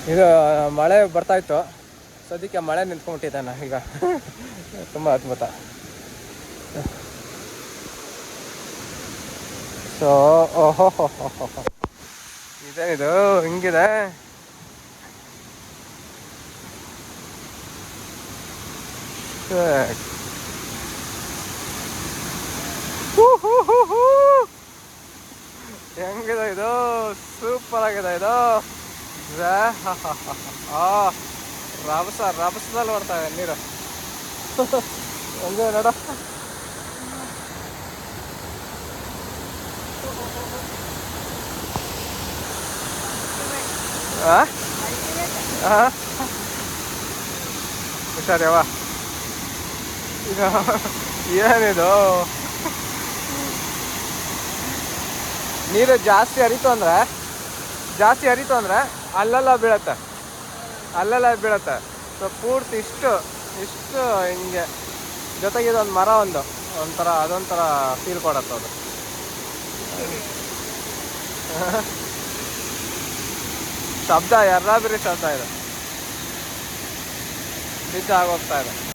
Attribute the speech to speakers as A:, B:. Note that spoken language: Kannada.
A: ಇದು ಮಳೆ ಬರ್ತಾಯಿತ್ತು, ಸದ್ಯಕ್ಕೆ ಮಳೆ ನಿಂತ್ಕೊಂಡ್ಬಿಟ್ಟಿದ್ದಾನೆ ಈಗ. ತುಂಬ ಅದ್ಭುತ. ಸೊ ಓಹೋ ಇದೇನಿದು ಹಿಂಗಿದೆ. ಹೆಂಗಿದೆ ಇದು, ಸೂಪರ್ ಆಗಿದೆ ಇದು. ರಭಸದಲ್ಲಿ ಬರ್ತಾ ಇದೆ ನೀರು. ಹಂಗೆ ನೋಡ. ಹುಷಾರ್ಯವ. ಏನಿದು ನೀರು ಜಾಸ್ತಿ ಹರಿತು ಅಂದರೆ ಅಲ್ಲೆಲ್ಲ ಬೀಳತ್ತೆ. ಸೊ ಪೂರ್ತಿ ಇಷ್ಟು ಹಿಂಗೆ ಜೊತೆಗೆ ಇದೊಂದು ಮರ ಅದೊಂಥರ ಫೀಲ್ ಕೊಡತ್ತೆ ಅದು. ಶಬ್ದ, ಎರ್ರಾಬಿರಿ ಶಬ್ದ ಇದೆ. ನಿಜ ಆಗೋಗ್ತಾ ಇದೆ.